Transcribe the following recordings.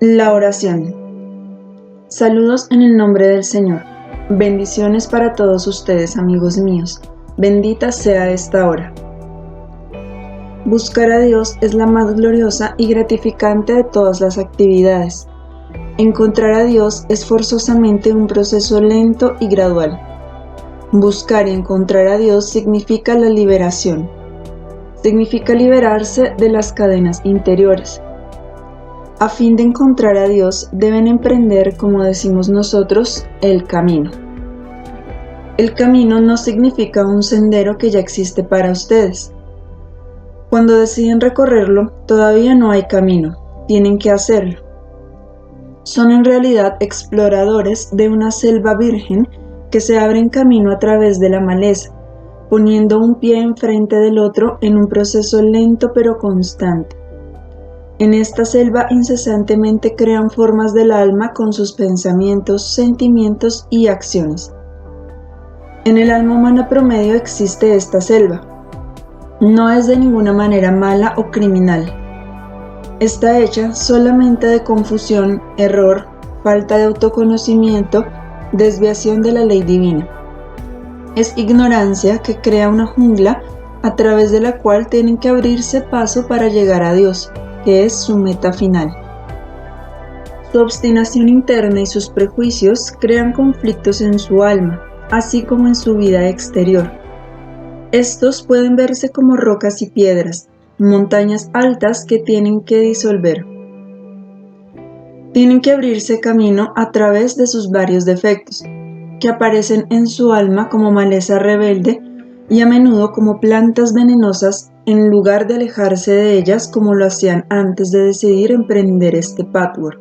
La oración. Saludos en el nombre del Señor. Bendiciones para todos ustedes, amigos míos. Bendita sea esta hora. Buscar a Dios es la más gloriosa y gratificante de todas las actividades. Encontrar a Dios es forzosamente un proceso lento y gradual. Buscar y encontrar a Dios significa la liberación. Significa liberarse de las cadenas interiores. A fin de encontrar a Dios, deben emprender, como decimos nosotros, el camino. El camino no significa un sendero que ya existe para ustedes. Cuando deciden recorrerlo, todavía no hay camino, tienen que hacerlo. Son en realidad exploradores de una selva virgen que se abren camino a través de la maleza, poniendo un pie enfrente del otro en un proceso lento pero constante. En esta selva incesantemente crean formas del alma con sus pensamientos, sentimientos y acciones. En el alma humana promedio existe esta selva. No es de ninguna manera mala o criminal. Está hecha solamente de confusión, error, falta de autoconocimiento, desviación de la ley divina. Es ignorancia que crea una jungla a través de la cual tienen que abrirse paso para llegar a Dios, que es su meta final. Su obstinación interna y sus prejuicios crean conflictos en su alma, así como en su vida exterior. Estos pueden verse como rocas y piedras, montañas altas que tienen que disolver. Tienen que abrirse camino a través de sus varios defectos, que aparecen en su alma como maleza rebelde y a menudo como plantas venenosas en lugar de alejarse de ellas como lo hacían antes de decidir emprender este patchwork.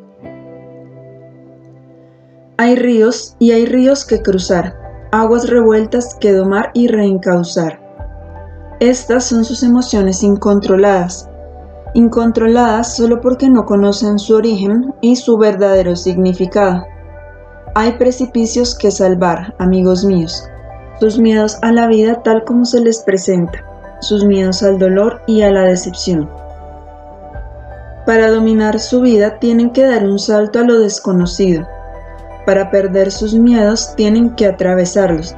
Hay ríos y hay ríos que cruzar, aguas revueltas que domar y reencauzar. Estas son sus emociones incontroladas solo porque no conocen su origen y su verdadero significado. Hay precipicios que salvar, amigos míos, sus miedos a la vida tal como se les presenta, sus miedos al dolor y a la decepción. Para dominar su vida tienen que dar un salto a lo desconocido. Para perder sus miedos tienen que atravesarlos.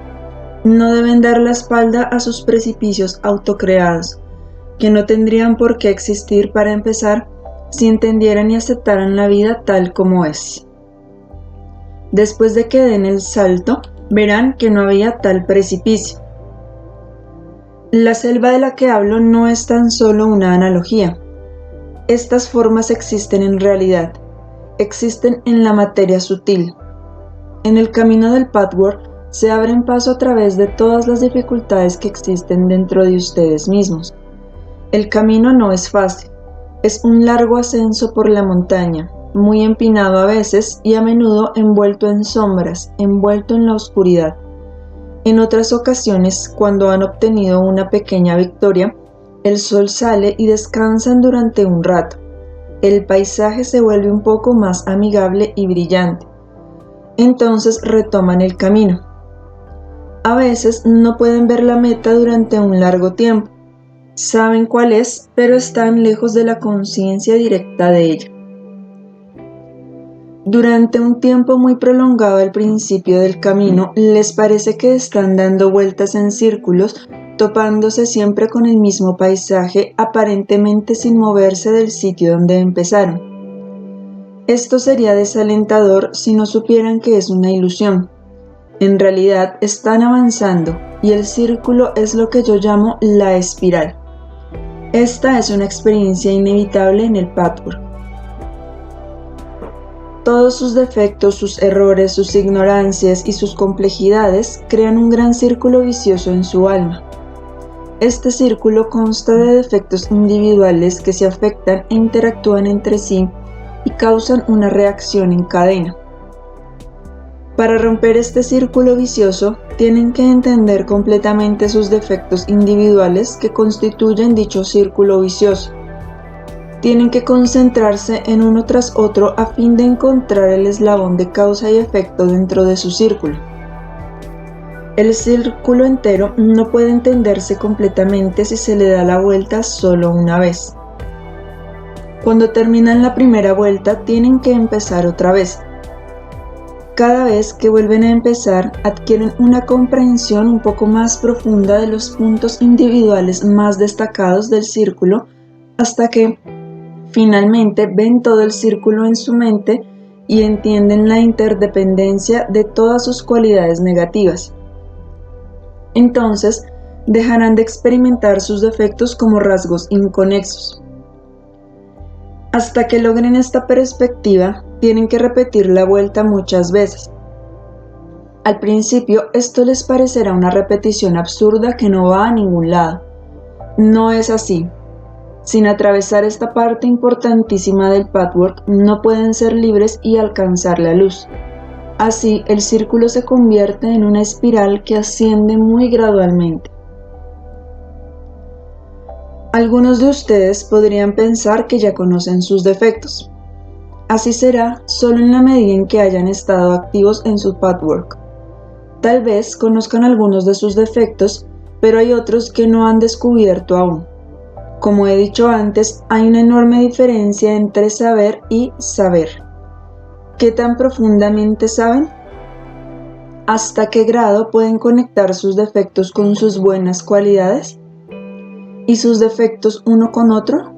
No deben dar la espalda a sus precipicios autocreados, que no tendrían por qué existir para empezar si entendieran y aceptaran la vida tal como es. Después de que den el salto, verán que no había tal precipicio. La selva de la que hablo no es tan solo una analogía. Estas formas existen en realidad, existen en la materia sutil. En el camino del patchwork se abren paso a través de todas las dificultades que existen dentro de ustedes mismos. El camino no es fácil, es un largo ascenso por la montaña, muy empinado a veces y a menudo envuelto en sombras, envuelto en la oscuridad. En otras ocasiones, cuando han obtenido una pequeña victoria, el sol sale y descansan durante un rato. El paisaje se vuelve un poco más amigable y brillante. Entonces retoman el camino. A veces no pueden ver la meta durante un largo tiempo. Saben cuál es, pero están lejos de la conciencia directa de ella. Durante un tiempo muy prolongado al principio del camino, les parece que están dando vueltas en círculos, topándose siempre con el mismo paisaje, aparentemente sin moverse del sitio donde empezaron. Esto sería desalentador si no supieran que es una ilusión. En realidad están avanzando, y el círculo es lo que yo llamo la espiral. Esta es una experiencia inevitable en el patchwork. Todos sus defectos, sus errores, sus ignorancias y sus complejidades crean un gran círculo vicioso en su alma. Este círculo consta de defectos individuales que se afectan e interactúan entre sí y causan una reacción en cadena. Para romper este círculo vicioso, tienen que entender completamente sus defectos individuales que constituyen dicho círculo vicioso. Tienen que concentrarse en uno tras otro a fin de encontrar el eslabón de causa y efecto dentro de su círculo. El círculo entero no puede entenderse completamente si se le da la vuelta solo una vez. Cuando terminan la primera vuelta, tienen que empezar otra vez. Cada vez que vuelven a empezar, adquieren una comprensión un poco más profunda de los puntos individuales más destacados del círculo, hasta que, finalmente, ven todo el círculo en su mente y entienden la interdependencia de todas sus cualidades negativas. Entonces, dejarán de experimentar sus defectos como rasgos inconexos. Hasta que logren esta perspectiva, tienen que repetir la vuelta muchas veces. Al principio, esto les parecerá una repetición absurda que no va a ningún lado. No es así. Sin atravesar esta parte importantísima del patchwork, no pueden ser libres y alcanzar la luz. Así, el círculo se convierte en una espiral que asciende muy gradualmente. Algunos de ustedes podrían pensar que ya conocen sus defectos. Así será solo en la medida en que hayan estado activos en su patchwork. Tal vez conozcan algunos de sus defectos, pero hay otros que no han descubierto aún. Como he dicho antes, hay una enorme diferencia entre saber y saber. ¿Qué tan profundamente saben? ¿Hasta qué grado pueden conectar sus defectos con sus buenas cualidades? ¿Y sus defectos uno con otro?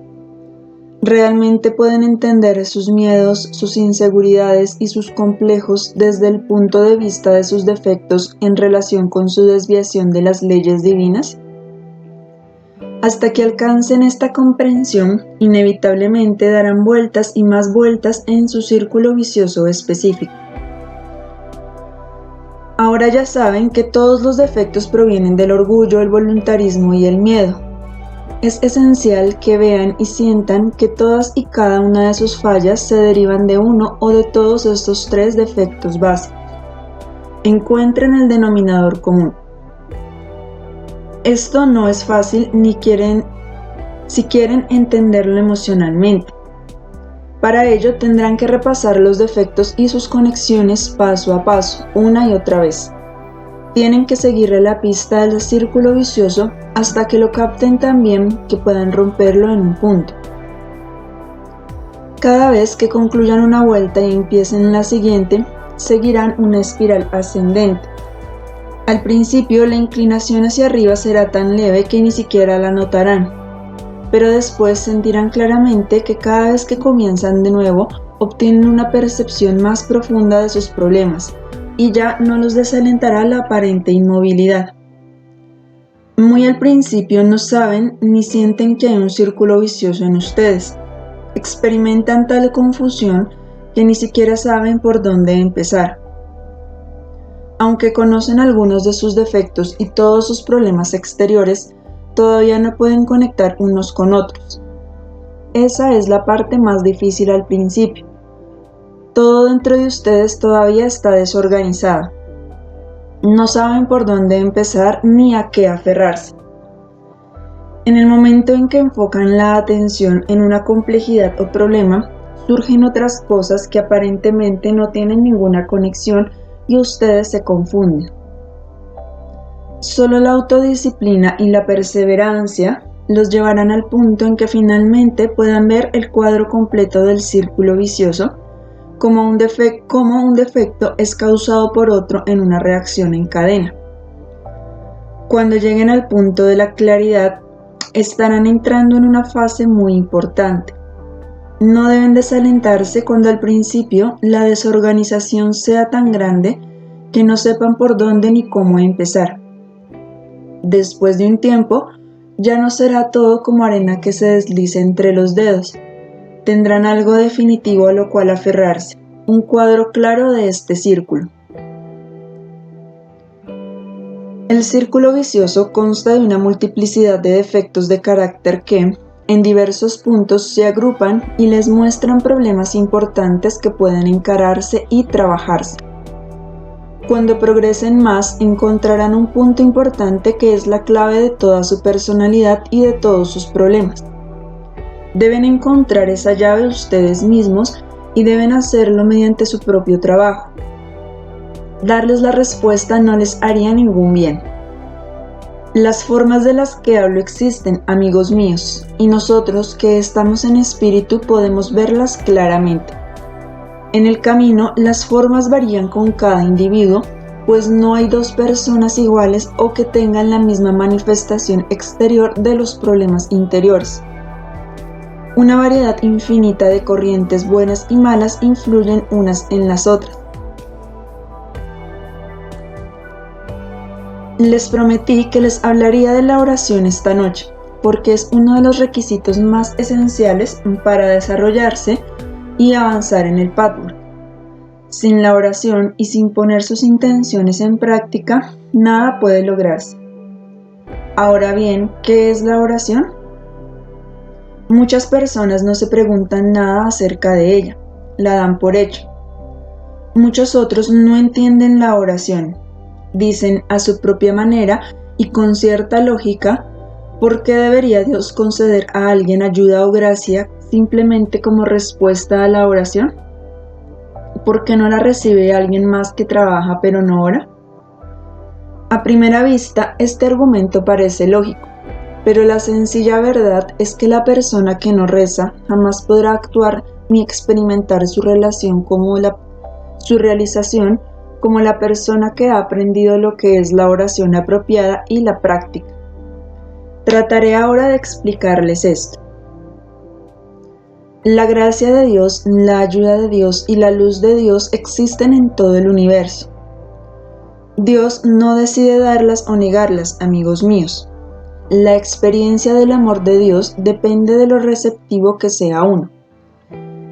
¿Realmente pueden entender sus miedos, sus inseguridades y sus complejos desde el punto de vista de sus defectos en relación con su desviación de las leyes divinas? Hasta que alcancen esta comprensión, inevitablemente darán vueltas y más vueltas en su círculo vicioso específico. Ahora ya saben que todos los defectos provienen del orgullo, el voluntarismo y el miedo. Es esencial que vean y sientan que todas y cada una de sus fallas se derivan de uno o de todos estos tres defectos básicos. Encuentren el denominador común. Esto no es fácil si quieren entenderlo emocionalmente. Para ello tendrán que repasar los defectos y sus conexiones paso a paso, una y otra vez. Tienen que seguirle la pista del círculo vicioso hasta que lo capten tan bien que puedan romperlo en un punto. Cada vez que concluyan una vuelta y empiecen la siguiente, seguirán una espiral ascendente. Al principio la inclinación hacia arriba será tan leve que ni siquiera la notarán, pero después sentirán claramente que cada vez que comienzan de nuevo, obtienen una percepción más profunda de sus problemas, y ya no los desalentará la aparente inmovilidad. Muy al principio no saben ni sienten que hay un círculo vicioso en ustedes. Experimentan tal confusión que ni siquiera saben por dónde empezar. Aunque conocen algunos de sus defectos y todos sus problemas exteriores, todavía no pueden conectar unos con otros. Esa es la parte más difícil al principio. Todo dentro de ustedes todavía está desorganizado. No saben por dónde empezar ni a qué aferrarse. En el momento en que enfocan la atención en una complejidad o problema, surgen otras cosas que aparentemente no tienen ninguna conexión y ustedes se confunden. Solo la autodisciplina y la perseverancia los llevarán al punto en que finalmente puedan ver el cuadro completo del círculo vicioso, como un defecto es causado por otro en una reacción en cadena. Cuando lleguen al punto de la claridad, estarán entrando en una fase muy importante. No deben desalentarse cuando al principio la desorganización sea tan grande que no sepan por dónde ni cómo empezar. Después de un tiempo, ya no será todo como arena que se deslice entre los dedos. Tendrán algo definitivo a lo cual aferrarse, un cuadro claro de este círculo. El círculo vicioso consta de una multiplicidad de defectos de carácter que, en diversos puntos, se agrupan y les muestran problemas importantes que pueden encararse y trabajarse. Cuando progresen más, encontrarán un punto importante que es la clave de toda su personalidad y de todos sus problemas. Deben encontrar esa llave ustedes mismos y deben hacerlo mediante su propio trabajo. Darles la respuesta no les haría ningún bien. Las formas de las que hablo existen, amigos míos, y nosotros que estamos en espíritu podemos verlas claramente. En el camino, las formas varían con cada individuo, pues no hay dos personas iguales o que tengan la misma manifestación exterior de los problemas interiores. Una variedad infinita de corrientes buenas y malas influyen unas en las otras. Les prometí que les hablaría de la oración esta noche, porque es uno de los requisitos más esenciales para desarrollarse y avanzar en el Pathwork. Sin la oración y sin poner sus intenciones en práctica, nada puede lograrse. Ahora bien, ¿qué es la oración? Muchas personas no se preguntan nada acerca de ella, la dan por hecho. Muchos otros no entienden la oración. Dicen a su propia manera y con cierta lógica, ¿por qué debería Dios conceder a alguien ayuda o gracia simplemente como respuesta a la oración? ¿Por qué no la recibe alguien más que trabaja pero no ora? A primera vista, este argumento parece lógico, pero la sencilla verdad es que la persona que no reza jamás podrá actuar ni experimentar su realización como la persona que ha aprendido lo que es la oración apropiada y la práctica. Trataré ahora de explicarles esto. La gracia de Dios, la ayuda de Dios y la luz de Dios existen en todo el universo. Dios no decide darlas o negarlas, amigos míos. La experiencia del amor de Dios depende de lo receptivo que sea uno.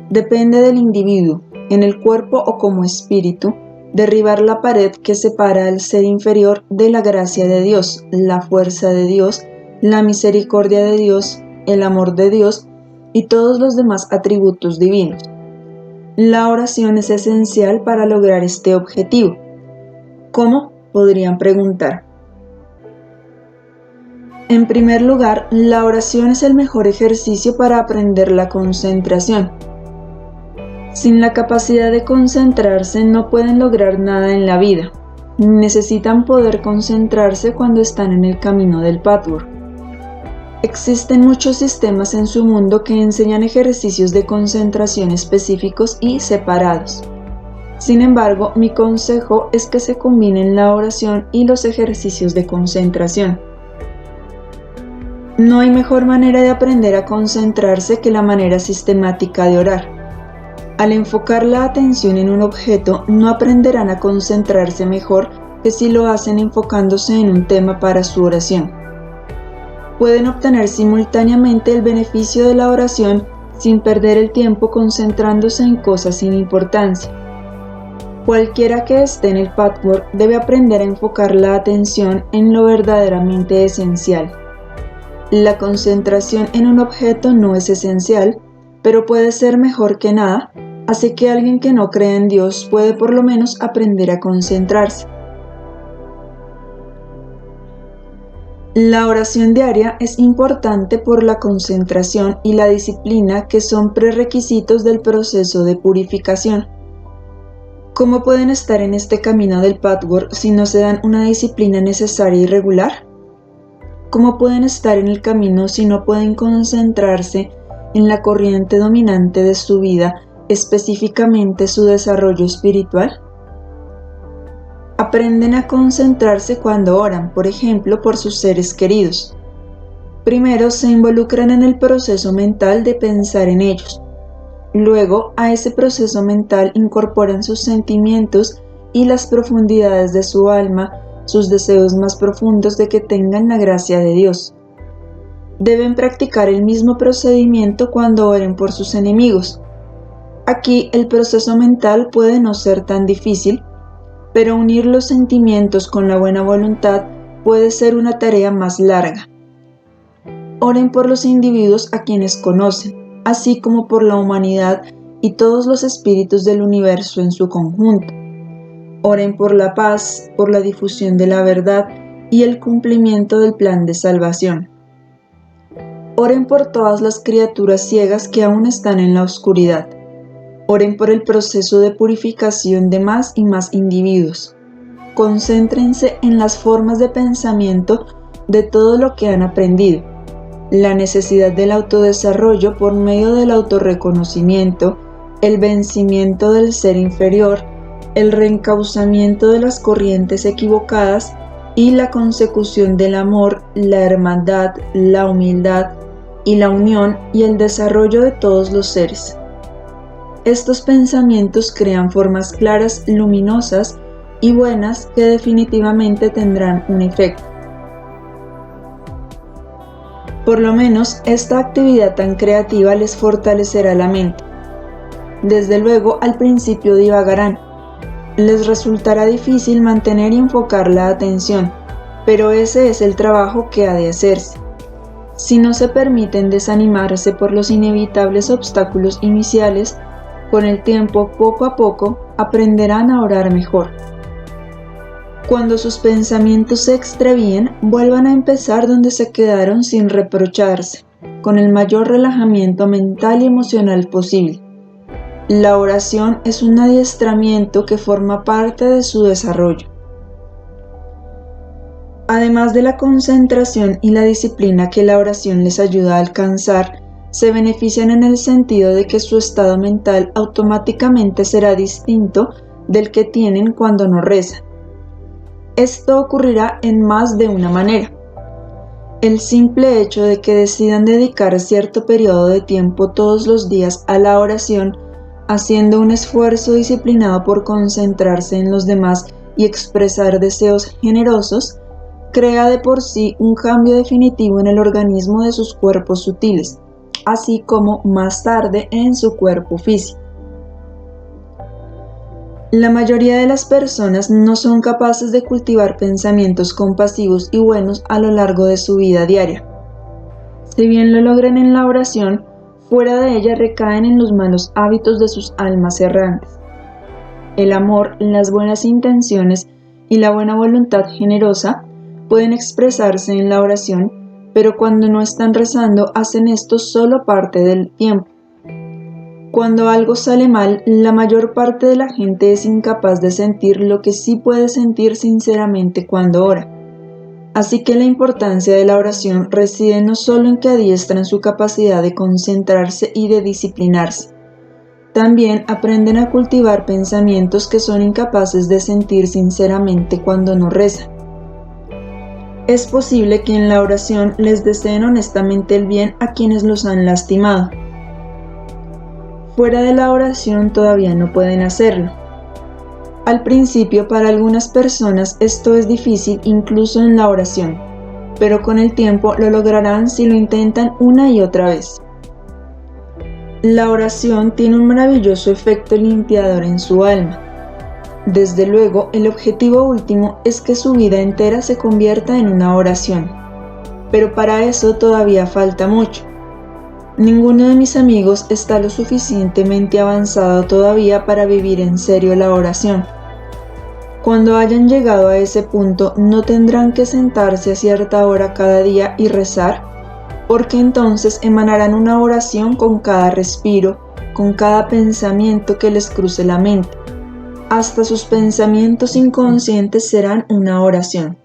Depende del individuo, en el cuerpo o como espíritu, derribar la pared que separa al ser inferior de la gracia de Dios, la fuerza de Dios, la misericordia de Dios, el amor de Dios y todos los demás atributos divinos. La oración es esencial para lograr este objetivo. ¿Cómo? Podrían preguntar. En primer lugar, la oración es el mejor ejercicio para aprender la concentración. Sin la capacidad de concentrarse no pueden lograr nada en la vida. Necesitan poder concentrarse cuando están en el camino del Pathwork. Existen muchos sistemas en su mundo que enseñan ejercicios de concentración específicos y separados. Sin embargo, mi consejo es que se combinen la oración y los ejercicios de concentración. No hay mejor manera de aprender a concentrarse que la manera sistemática de orar. Al enfocar la atención en un objeto, no aprenderán a concentrarse mejor que si lo hacen enfocándose en un tema para su oración. Pueden obtener simultáneamente el beneficio de la oración sin perder el tiempo concentrándose en cosas sin importancia. Cualquiera que esté en el Pathwork debe aprender a enfocar la atención en lo verdaderamente esencial. La concentración en un objeto no es esencial, pero puede ser mejor que nada, así que alguien que no cree en Dios puede por lo menos aprender a concentrarse. La oración diaria es importante por la concentración y la disciplina que son prerequisitos del proceso de purificación. ¿Cómo pueden estar en este camino del Pathwork si no se dan una disciplina necesaria y regular? ¿Cómo pueden estar en el camino si no pueden concentrarse en la corriente dominante de su vida, específicamente su desarrollo espiritual? Aprenden a concentrarse cuando oran, por ejemplo, por sus seres queridos. Primero se involucran en el proceso mental de pensar en ellos. Luego, a ese proceso mental incorporan sus sentimientos y las profundidades de su alma, sus deseos más profundos de que tengan la gracia de Dios. Deben practicar el mismo procedimiento cuando oren por sus enemigos. Aquí el proceso mental puede no ser tan difícil, pero unir los sentimientos con la buena voluntad puede ser una tarea más larga. Oren por los individuos a quienes conocen, así como por la humanidad y todos los espíritus del universo en su conjunto. Oren por la paz, por la difusión de la verdad y el cumplimiento del plan de salvación. Oren por todas las criaturas ciegas que aún están en la oscuridad. Oren por el proceso de purificación de más y más individuos. Concéntrense en las formas de pensamiento de todo lo que han aprendido, la necesidad del autodesarrollo por medio del autorreconocimiento, el vencimiento del ser inferior, el reencauzamiento de las corrientes equivocadas y la consecución del amor, la hermandad, la humildad y la unión y el desarrollo de todos los seres. Estos pensamientos crean formas claras, luminosas y buenas que definitivamente tendrán un efecto. Por lo menos esta actividad tan creativa les fortalecerá la mente. Desde luego al principio divagarán. Les resultará difícil mantener y enfocar la atención, pero ese es el trabajo que ha de hacerse. Si no se permiten desanimarse por los inevitables obstáculos iniciales, con el tiempo, poco a poco, aprenderán a orar mejor. Cuando sus pensamientos se extravíen, vuelvan a empezar donde se quedaron sin reprocharse, con el mayor relajamiento mental y emocional posible. La oración es un adiestramiento que forma parte de su desarrollo. Además de la concentración y la disciplina que la oración les ayuda a alcanzar, se benefician en el sentido de que su estado mental automáticamente será distinto del que tienen cuando no rezan. Esto ocurrirá en más de una manera. El simple hecho de que decidan dedicar cierto periodo de tiempo todos los días a la oración, haciendo un esfuerzo disciplinado por concentrarse en los demás y expresar deseos generosos, crea de por sí un cambio definitivo en el organismo de sus cuerpos sutiles, así como más tarde en su cuerpo físico. La mayoría de las personas no son capaces de cultivar pensamientos compasivos y buenos a lo largo de su vida diaria. Si bien lo logran en la oración, fuera de ella recaen en los malos hábitos de sus almas errantes. El amor, las buenas intenciones y la buena voluntad generosa pueden expresarse en la oración, pero cuando no están rezando hacen esto solo parte del tiempo. Cuando algo sale mal, la mayor parte de la gente es incapaz de sentir lo que sí puede sentir sinceramente cuando ora. Así que la importancia de la oración reside no solo en que adiestran su capacidad de concentrarse y de disciplinarse. También aprenden a cultivar pensamientos que son incapaces de sentir sinceramente cuando no rezan. Es posible que en la oración les deseen honestamente el bien a quienes los han lastimado. Fuera de la oración todavía no pueden hacerlo. Al principio, para algunas personas esto es difícil incluso en la oración, pero con el tiempo lo lograrán si lo intentan una y otra vez. La oración tiene un maravilloso efecto limpiador en su alma. Desde luego, el objetivo último es que su vida entera se convierta en una oración, pero para eso todavía falta mucho. Ninguno de mis amigos está lo suficientemente avanzado todavía para vivir en serio la oración. Cuando hayan llegado a ese punto, no tendrán que sentarse a cierta hora cada día y rezar, porque entonces emanarán una oración con cada respiro, con cada pensamiento que les cruce la mente. Hasta sus pensamientos inconscientes serán una oración.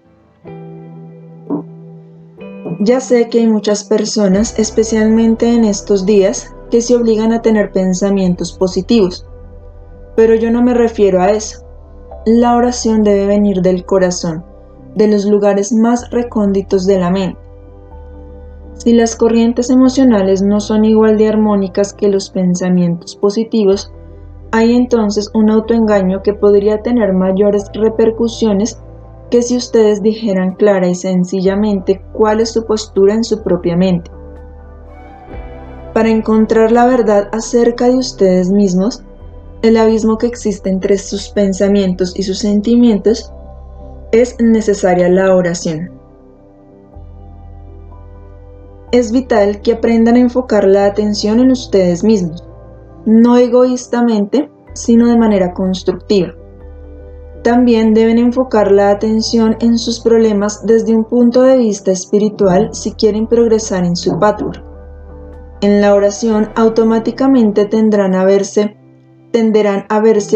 Ya sé que hay muchas personas, especialmente en estos días, que se obligan a tener pensamientos positivos, pero yo no me refiero a eso. La oración debe venir del corazón, de los lugares más recónditos de la mente. Si las corrientes emocionales no son igual de armónicas que los pensamientos positivos, hay entonces un autoengaño que podría tener mayores repercusiones que si ustedes dijeran clara y sencillamente cuál es su postura en su propia mente. Para encontrar la verdad acerca de ustedes mismos, el abismo que existe entre sus pensamientos y sus sentimientos, es necesaria la oración. Es vital que aprendan a enfocar la atención en ustedes mismos, no egoístamente, sino de manera constructiva. También deben enfocar la atención en sus problemas desde un punto de vista espiritual si quieren progresar en su patwar. En la oración automáticamente tenderán a verse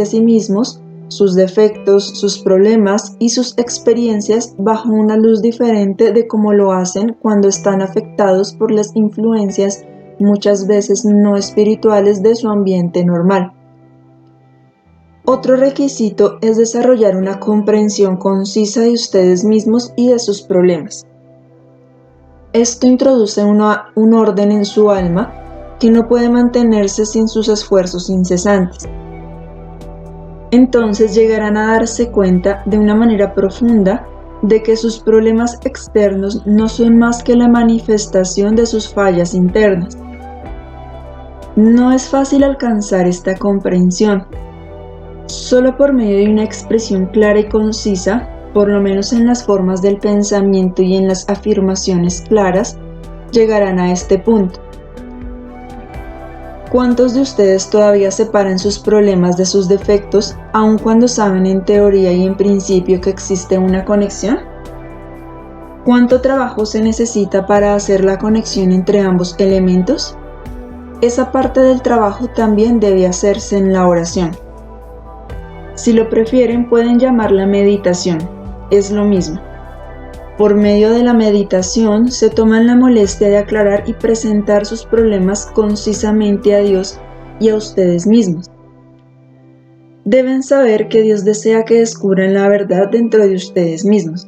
a sí mismos sus defectos, sus problemas y sus experiencias bajo una luz diferente de cómo lo hacen cuando están afectados por las influencias muchas veces no espirituales de su ambiente normal. Otro requisito es desarrollar una comprensión concisa de ustedes mismos y de sus problemas. Esto introduce un orden en su alma que no puede mantenerse sin sus esfuerzos incesantes. Entonces llegarán a darse cuenta de una manera profunda de que sus problemas externos no son más que la manifestación de sus fallas internas. No es fácil alcanzar esta comprensión. Solo por medio de una expresión clara y concisa, por lo menos en las formas del pensamiento y en las afirmaciones claras, llegarán a este punto. ¿Cuántos de ustedes todavía separan sus problemas de sus defectos, aun cuando saben en teoría y en principio que existe una conexión? ¿Cuánto trabajo se necesita para hacer la conexión entre ambos elementos? Esa parte del trabajo también debe hacerse en la oración. Si lo prefieren, pueden llamarla meditación, es lo mismo. Por medio de la meditación se toman la molestia de aclarar y presentar sus problemas concisamente a Dios y a ustedes mismos. Deben saber que Dios desea que descubran la verdad dentro de ustedes mismos.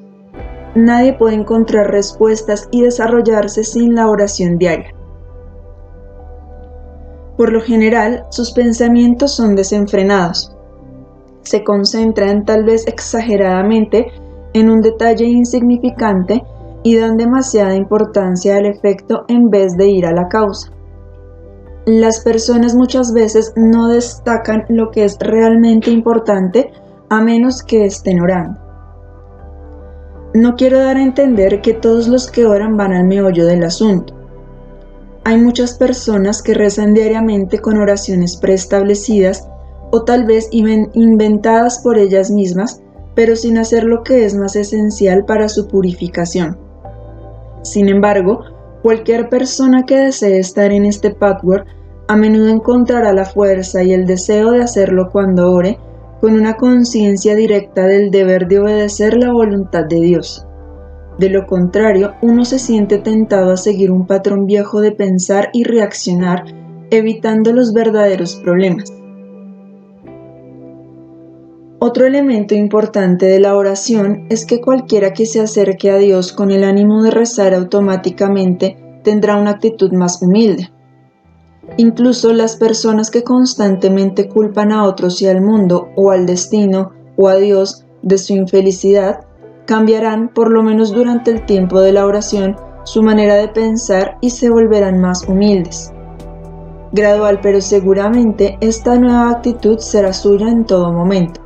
Nadie puede encontrar respuestas y desarrollarse sin la oración diaria. Por lo general, sus pensamientos son desenfrenados. Se concentran tal vez exageradamente en un detalle insignificante y dan demasiada importancia al efecto en vez de ir a la causa. Las personas muchas veces no destacan lo que es realmente importante a menos que estén orando. No quiero dar a entender que todos los que oran van al meollo del asunto. Hay muchas personas que rezan diariamente con oraciones preestablecidas o tal vez inventadas por ellas mismas, pero sin hacer lo que es más esencial para su purificación. Sin embargo, cualquier persona que desee estar en este pathway a menudo encontrará la fuerza y el deseo de hacerlo cuando ore, con una conciencia directa del deber de obedecer la voluntad de Dios. De lo contrario, uno se siente tentado a seguir un patrón viejo de pensar y reaccionar, evitando los verdaderos problemas. Otro elemento importante de la oración es que cualquiera que se acerque a Dios con el ánimo de rezar automáticamente tendrá una actitud más humilde. Incluso las personas que constantemente culpan a otros y al mundo, o al destino, o a Dios de su infelicidad, cambiarán, por lo menos durante el tiempo de la oración, su manera de pensar y se volverán más humildes. Gradual pero seguramente, esta nueva actitud será suya en todo momento.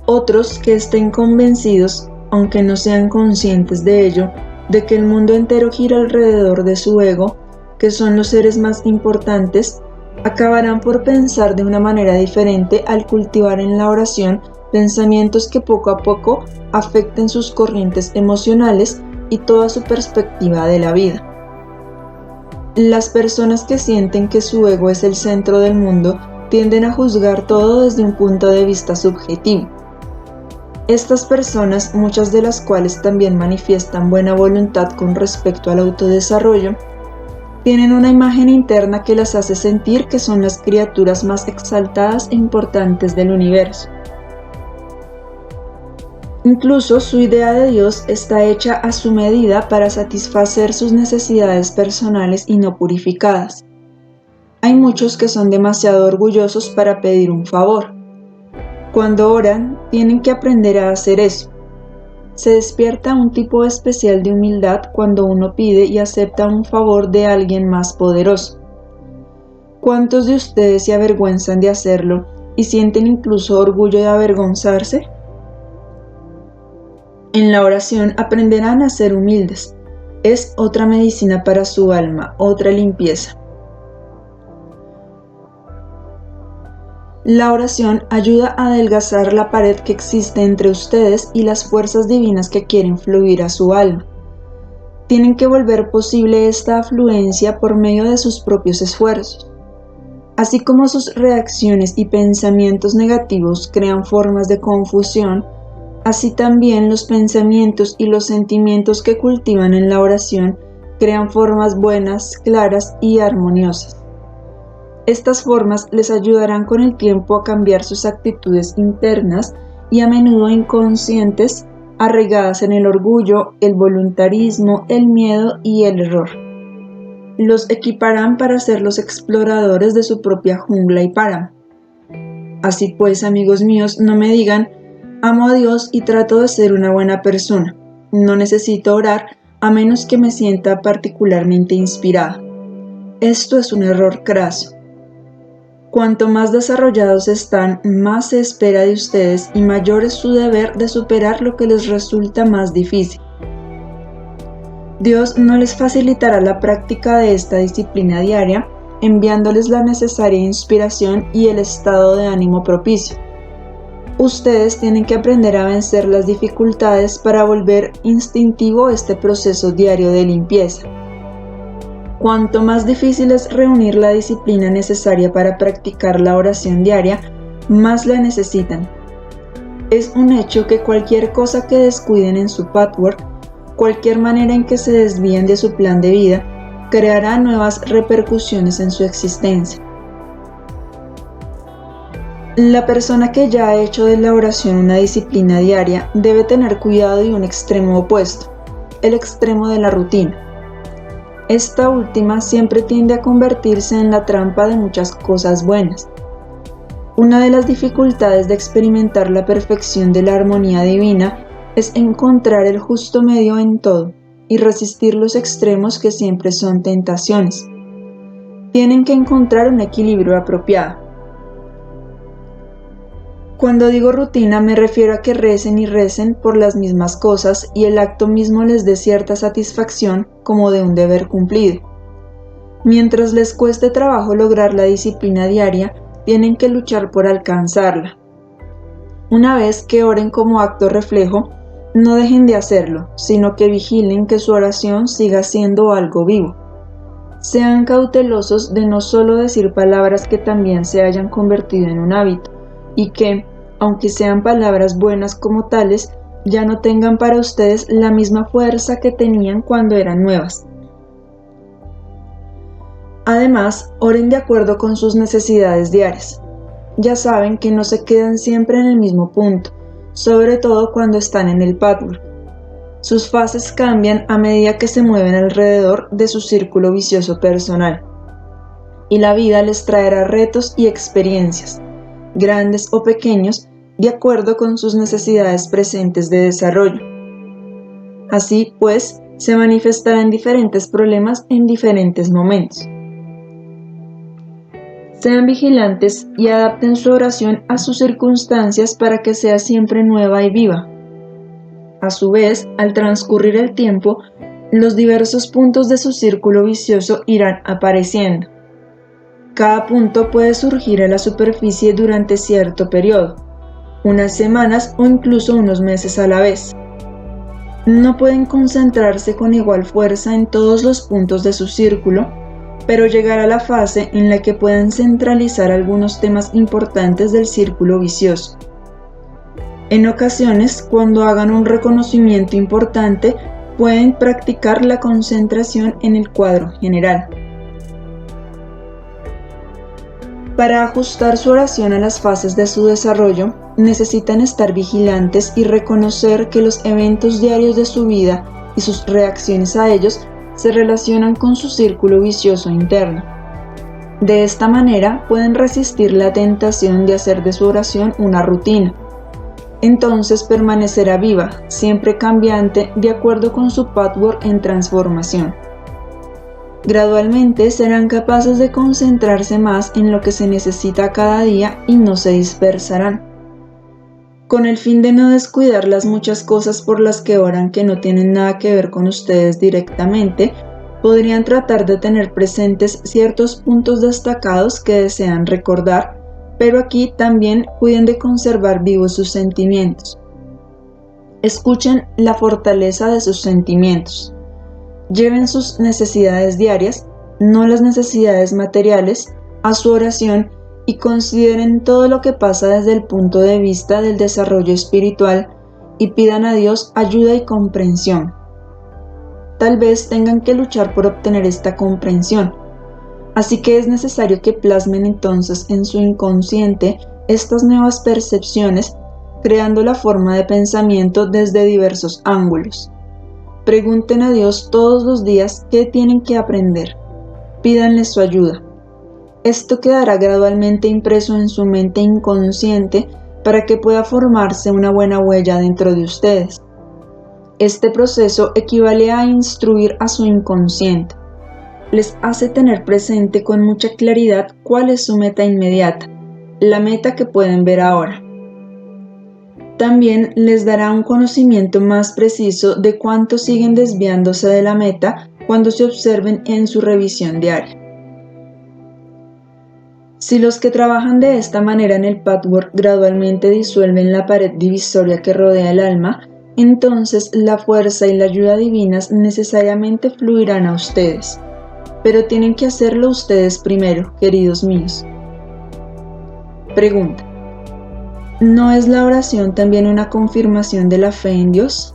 Otros que estén convencidos, aunque no sean conscientes de ello, de que el mundo entero gira alrededor de su ego, que son los seres más importantes, acabarán por pensar de una manera diferente al cultivar en la oración pensamientos que poco a poco afecten sus corrientes emocionales y toda su perspectiva de la vida. Las personas que sienten que su ego es el centro del mundo tienden a juzgar todo desde un punto de vista subjetivo. Estas personas, muchas de las cuales también manifiestan buena voluntad con respecto al autodesarrollo, tienen una imagen interna que las hace sentir que son las criaturas más exaltadas e importantes del universo. Incluso su idea de Dios está hecha a su medida para satisfacer sus necesidades personales y no purificadas. Hay muchos que son demasiado orgullosos para pedir un favor. Cuando oran, tienen que aprender a hacer eso. Se despierta un tipo especial de humildad cuando uno pide y acepta un favor de alguien más poderoso. ¿Cuántos de ustedes se avergüenzan de hacerlo y sienten incluso orgullo de avergonzarse? En la oración aprenderán a ser humildes. Es otra medicina para su alma, otra limpieza. La oración ayuda a adelgazar la pared que existe entre ustedes y las fuerzas divinas que quieren fluir a su alma. Tienen que volver posible esta afluencia por medio de sus propios esfuerzos. Así como sus reacciones y pensamientos negativos crean formas de confusión, así también los pensamientos y los sentimientos que cultivan en la oración crean formas buenas, claras y armoniosas. Estas formas les ayudarán con el tiempo a cambiar sus actitudes internas y a menudo inconscientes, arraigadas en el orgullo, el voluntarismo, el miedo y el error. Los equiparán para ser los exploradores de su propia jungla y páramo. Así pues, amigos míos, no me digan, amo a Dios y trato de ser una buena persona. No necesito orar a menos que me sienta particularmente inspirada. Esto es un error craso. Cuanto más desarrollados están, más se espera de ustedes y mayor es su deber de superar lo que les resulta más difícil. Dios no les facilitará la práctica de esta disciplina diaria, enviándoles la necesaria inspiración y el estado de ánimo propicio. Ustedes tienen que aprender a vencer las dificultades para volver instintivo este proceso diario de limpieza. Cuanto más difícil es reunir la disciplina necesaria para practicar la oración diaria, más la necesitan. Es un hecho que cualquier cosa que descuiden en su patchwork, cualquier manera en que se desvíen de su plan de vida, creará nuevas repercusiones en su existencia. La persona que ya ha hecho de la oración una disciplina diaria debe tener cuidado de un extremo opuesto, el extremo de la rutina. Esta última siempre tiende a convertirse en la trampa de muchas cosas buenas. Una de las dificultades de experimentar la perfección de la armonía divina es encontrar el justo medio en todo y resistir los extremos que siempre son tentaciones. Tienen que encontrar un equilibrio apropiado. Cuando digo rutina me refiero a que recen y recen por las mismas cosas y el acto mismo les dé cierta satisfacción como de un deber cumplido. Mientras les cueste trabajo lograr la disciplina diaria, tienen que luchar por alcanzarla. Una vez que oren como acto reflejo, no dejen de hacerlo, sino que vigilen que su oración siga siendo algo vivo. Sean cautelosos de no solo decir palabras que también se hayan convertido en un hábito, y que, aunque sean palabras buenas como tales, ya no tengan para ustedes la misma fuerza que tenían cuando eran nuevas. Además, oren de acuerdo con sus necesidades diarias. Ya saben que no se quedan siempre en el mismo punto, sobre todo cuando están en el patchwork. Sus fases cambian a medida que se mueven alrededor de su círculo vicioso personal. Y la vida les traerá retos y experiencias, grandes o pequeños, de acuerdo con sus necesidades presentes de desarrollo. Así pues, se manifestarán diferentes problemas en diferentes momentos. Sean vigilantes y adapten su oración a sus circunstancias para que sea siempre nueva y viva. A su vez, al transcurrir el tiempo, los diversos puntos de su círculo vicioso irán apareciendo. Cada punto puede surgir a la superficie durante cierto periodo, unas semanas o incluso unos meses a la vez. No pueden concentrarse con igual fuerza en todos los puntos de su círculo, pero llegar a la fase en la que puedan centralizar algunos temas importantes del círculo vicioso. En ocasiones, cuando hagan un reconocimiento importante, pueden practicar la concentración en el cuadro general. Para ajustar su oración a las fases de su desarrollo, necesitan estar vigilantes y reconocer que los eventos diarios de su vida y sus reacciones a ellos se relacionan con su círculo vicioso interno. De esta manera pueden resistir la tentación de hacer de su oración una rutina. Entonces permanecerá viva, siempre cambiante, de acuerdo con su patchwork en transformación. Gradualmente serán capaces de concentrarse más en lo que se necesita cada día y no se dispersarán. Con el fin de no descuidar las muchas cosas por las que oran que no tienen nada que ver con ustedes directamente, podrían tratar de tener presentes ciertos puntos destacados que desean recordar, pero aquí también cuiden de conservar vivos sus sentimientos. Escuchen la fortaleza de sus sentimientos. Lleven sus necesidades diarias, no las necesidades materiales, a su oración y consideren todo lo que pasa desde el punto de vista del desarrollo espiritual y pidan a Dios ayuda y comprensión. Tal vez tengan que luchar por obtener esta comprensión, así que es necesario que plasmen entonces en su inconsciente estas nuevas percepciones, creando la forma de pensamiento desde diversos ángulos. Pregunten a Dios todos los días qué tienen que aprender. Pídanle su ayuda. Esto quedará gradualmente impreso en su mente inconsciente para que pueda formarse una buena huella dentro de ustedes. Este proceso equivale a instruir a su inconsciente. Les hace tener presente con mucha claridad cuál es su meta inmediata, la meta que pueden ver ahora. También les dará un conocimiento más preciso de cuánto siguen desviándose de la meta cuando se observen en su revisión diaria. Si los que trabajan de esta manera en el patchwork gradualmente disuelven la pared divisoria que rodea el alma, entonces la fuerza y la ayuda divinas necesariamente fluirán a ustedes. Pero tienen que hacerlo ustedes primero, queridos míos. Pregunta: ¿no es la oración también una confirmación de la fe en Dios?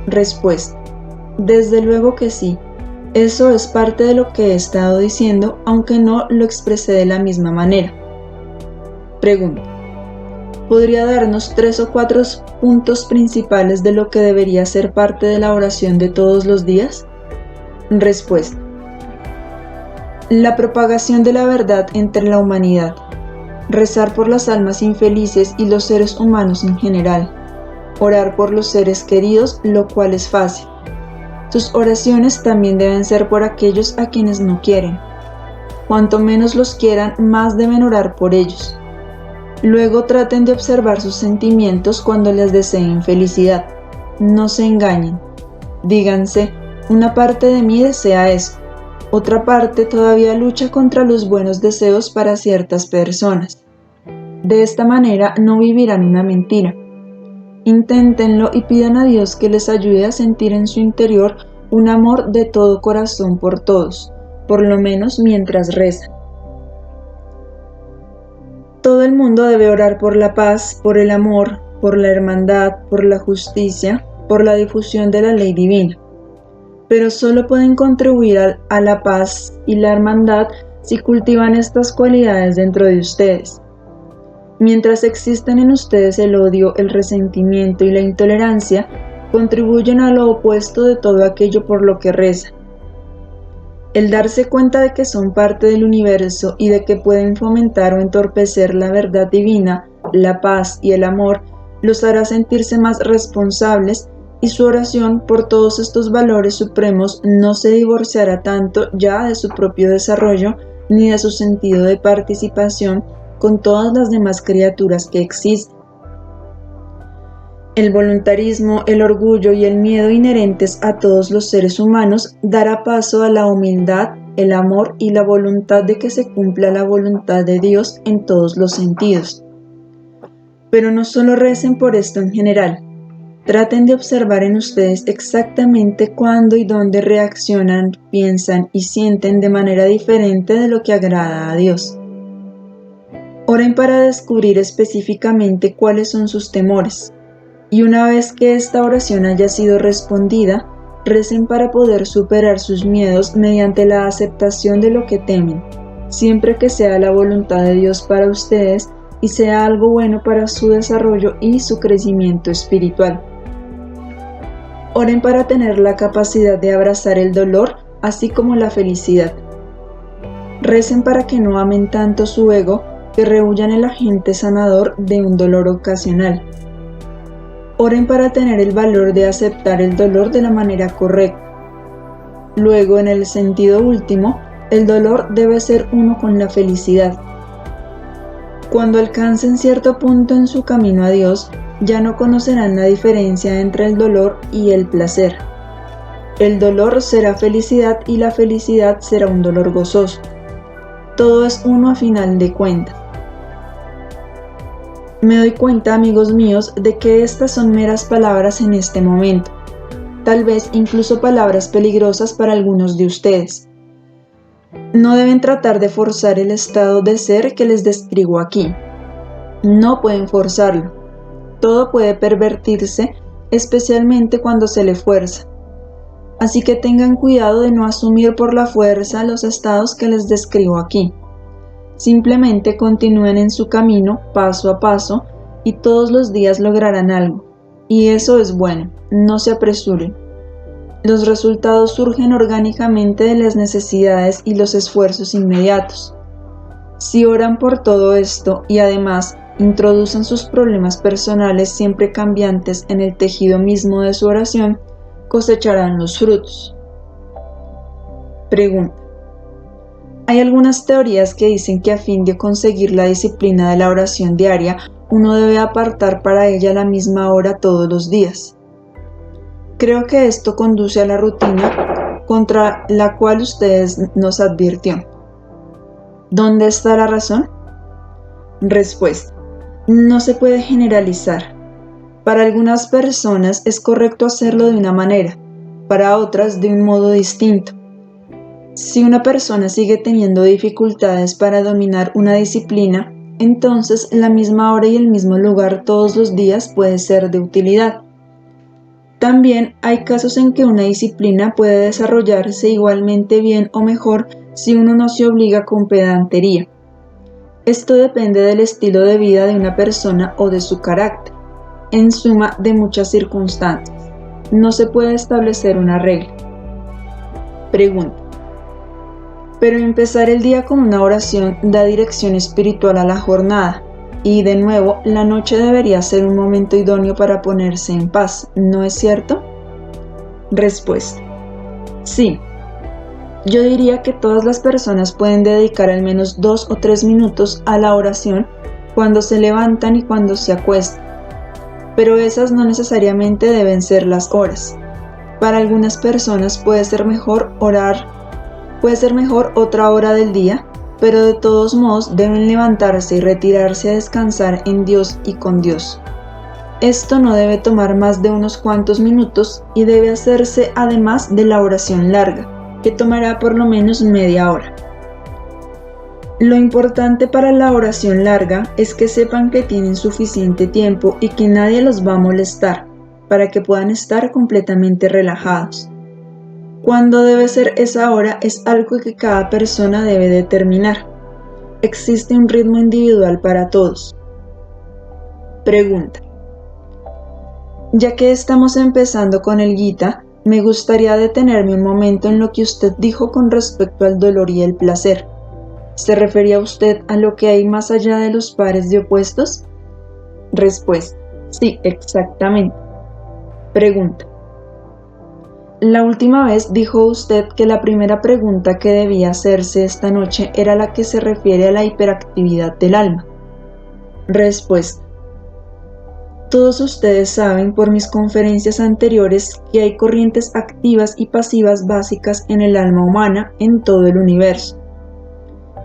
Respuesta: desde luego que sí. Eso es parte de lo que he estado diciendo, aunque no lo expresé de la misma manera. Pregunta: ¿podría darnos 3 o 4 puntos principales de lo que debería ser parte de la oración de todos los días? Respuesta: la propagación de la verdad entre la humanidad, rezar por las almas infelices y los seres humanos en general, orar por los seres queridos, lo cual es fácil. Sus oraciones también deben ser por aquellos a quienes no quieren. Cuanto menos los quieran, más deben orar por ellos. Luego traten de observar sus sentimientos cuando les deseen felicidad. No se engañen. Díganse: una parte de mí desea eso. Otra parte todavía lucha contra los buenos deseos para ciertas personas. De esta manera no vivirán una mentira. Inténtenlo y pidan a Dios que les ayude a sentir en su interior un amor de todo corazón por todos, por lo menos mientras rezan. Todo el mundo debe orar por la paz, por el amor, por la hermandad, por la justicia, por la difusión de la ley divina. Pero solo pueden contribuir a la paz y la hermandad si cultivan estas cualidades dentro de ustedes. Mientras existen en ustedes el odio, el resentimiento y la intolerancia, contribuyen a lo opuesto de todo aquello por lo que rezan. El darse cuenta de que son parte del universo y de que pueden fomentar o entorpecer la verdad divina, la paz y el amor, los hará sentirse más responsables, y su oración por todos estos valores supremos no se divorciará tanto ya de su propio desarrollo ni de su sentido de participación con todas las demás criaturas que existen. El voluntarismo, el orgullo y el miedo inherentes a todos los seres humanos dará paso a la humildad, el amor y la voluntad de que se cumpla la voluntad de Dios en todos los sentidos. Pero no solo recen por esto en general. Traten de observar en ustedes exactamente cuándo y dónde reaccionan, piensan y sienten de manera diferente de lo que agrada a Dios. Oren para descubrir específicamente cuáles son sus temores, y una vez que esta oración haya sido respondida, recen para poder superar sus miedos mediante la aceptación de lo que temen, siempre que sea la voluntad de Dios para ustedes y sea algo bueno para su desarrollo y su crecimiento espiritual. Oren para tener la capacidad de abrazar el dolor, así como la felicidad. Recen para que no amen tanto su ego, que rehuyan el agente sanador de un dolor ocasional. Oren para tener el valor de aceptar el dolor de la manera correcta. Luego, en el sentido último, el dolor debe ser uno con la felicidad. Cuando alcancen cierto punto en su camino a Dios, ya no conocerán la diferencia entre el dolor y el placer. El dolor será felicidad y la felicidad será un dolor gozoso. Todo es uno a final de cuentas. Me doy cuenta, amigos míos, de que estas son meras palabras en este momento, tal vez incluso palabras peligrosas para algunos de ustedes. No deben tratar de forzar el estado de ser que les describo aquí. No pueden forzarlo. Todo puede pervertirse, especialmente cuando se le fuerza. Así que tengan cuidado de no asumir por la fuerza los estados que les describo aquí. Simplemente continúen en su camino paso a paso y todos los días lograrán algo. Y eso es bueno, no se apresuren. Los resultados surgen orgánicamente de las necesidades y los esfuerzos inmediatos. Si oran por todo esto y además introducen sus problemas personales siempre cambiantes en el tejido mismo de su oración, cosecharán los frutos. Pregunta. Hay algunas teorías que dicen que a fin de conseguir la disciplina de la oración diaria, uno debe apartar para ella la misma hora todos los días. Creo que esto conduce a la rutina contra la cual ustedes nos advirtió. ¿Dónde está la razón? Respuesta. No se puede generalizar. Para algunas personas es correcto hacerlo de una manera, para otras de un modo distinto. Si una persona sigue teniendo dificultades para dominar una disciplina, entonces la misma hora y el mismo lugar todos los días puede ser de utilidad. También hay casos en que una disciplina puede desarrollarse igualmente bien o mejor si uno no se obliga con pedantería. Esto depende del estilo de vida de una persona o de su carácter, en suma de muchas circunstancias. No se puede establecer una regla. Pregunta. Pero empezar el día con una oración da dirección espiritual a la jornada. Y de nuevo, la noche debería ser un momento idóneo para ponerse en paz, ¿no es cierto? Respuesta. Sí. Yo diría que todas las personas pueden dedicar al menos 2 o 3 minutos a la oración cuando se levantan y cuando se acuestan. Pero esas no necesariamente deben ser las horas. Para algunas personas puede ser mejor otra hora del día, pero de todos modos deben levantarse y retirarse a descansar en Dios y con Dios. Esto no debe tomar más de unos cuantos minutos y debe hacerse además de la oración larga, que tomará por lo menos media hora. Lo importante para la oración larga es que sepan que tienen suficiente tiempo y que nadie los va a molestar, para que puedan estar completamente relajados. Cuándo debe ser esa hora es algo que cada persona debe determinar. Existe un ritmo individual para todos. Pregunta. Ya que estamos empezando con el Gita, me gustaría detenerme un momento en lo que usted dijo con respecto al dolor y el placer. ¿Se refería usted a lo que hay más allá de los pares de opuestos? Respuesta. Sí, exactamente. Pregunta. La última vez dijo usted que la primera pregunta que debía hacerse esta noche era la que se refiere a la hiperactividad del alma. Respuesta. Todos ustedes saben por mis conferencias anteriores que hay corrientes activas y pasivas básicas en el alma humana en todo el universo.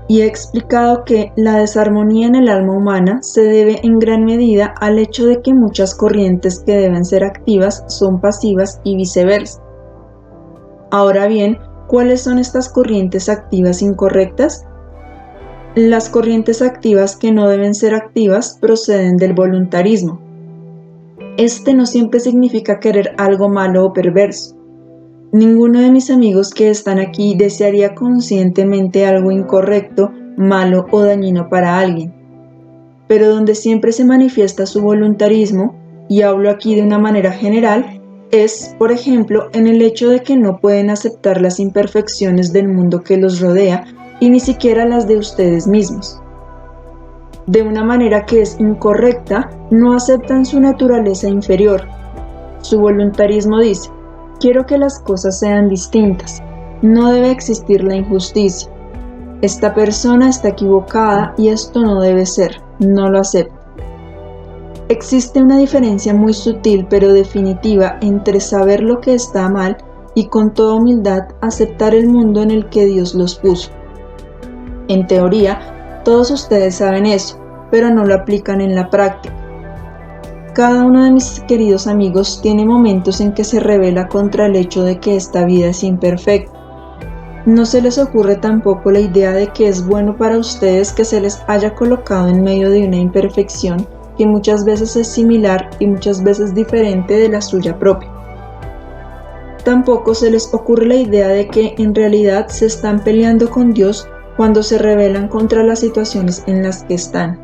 Y he explicado que la desarmonía en el alma humana se debe en gran medida al hecho de que muchas corrientes que deben ser activas son pasivas y viceversa. Ahora bien, ¿cuáles son estas corrientes activas incorrectas? Las corrientes activas que no deben ser activas proceden del voluntarismo. Este no siempre significa querer algo malo o perverso. Ninguno de mis amigos que están aquí desearía conscientemente algo incorrecto, malo o dañino para alguien. Pero donde siempre se manifiesta su voluntarismo, y hablo aquí de una manera general, es, por ejemplo, en el hecho de que no pueden aceptar las imperfecciones del mundo que los rodea y ni siquiera las de ustedes mismos. De una manera que es incorrecta, no aceptan su naturaleza inferior. Su voluntarismo dice: quiero que las cosas sean distintas. No debe existir la injusticia. Esta persona está equivocada y esto no debe ser. No lo acepto. Existe una diferencia muy sutil pero definitiva entre saber lo que está mal y con toda humildad aceptar el mundo en el que Dios los puso. En teoría, todos ustedes saben eso, pero no lo aplican en la práctica. Cada uno de mis queridos amigos tiene momentos en que se rebela contra el hecho de que esta vida es imperfecta. No se les ocurre tampoco la idea de que es bueno para ustedes que se les haya colocado en medio de una imperfección que muchas veces es similar y muchas veces diferente de la suya propia. Tampoco se les ocurre la idea de que en realidad se están peleando con Dios cuando se rebelan contra las situaciones en las que están.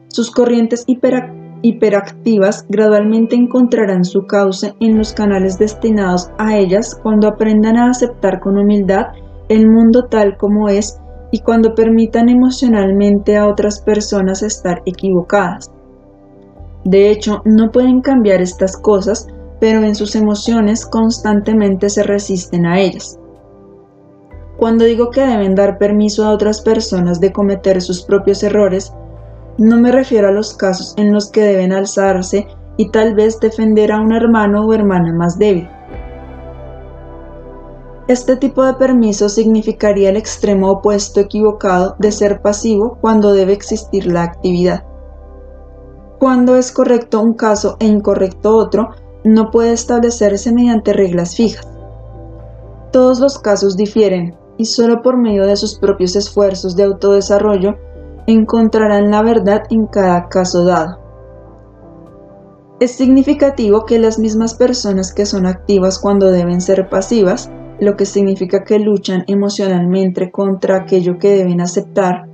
Sus corrientes hiperactivas gradualmente encontrarán su cauce en los canales destinados a ellas cuando aprendan a aceptar con humildad el mundo tal como es y cuando permitan emocionalmente a otras personas estar equivocadas. De hecho, no pueden cambiar estas cosas, pero en sus emociones constantemente se resisten a ellas. Cuando digo que deben dar permiso a otras personas de cometer sus propios errores, no me refiero a los casos en los que deben alzarse y tal vez defender a un hermano o hermana más débil. Este tipo de permiso significaría el extremo opuesto equivocado de ser pasivo cuando debe existir la actividad. Cuando es correcto un caso e incorrecto otro, no puede establecerse mediante reglas fijas. Todos los casos difieren y solo por medio de sus propios esfuerzos de autodesarrollo encontrarán la verdad en cada caso dado. Es significativo que las mismas personas que son activas cuando deben ser pasivas, lo que significa que luchan emocionalmente contra aquello que deben aceptar,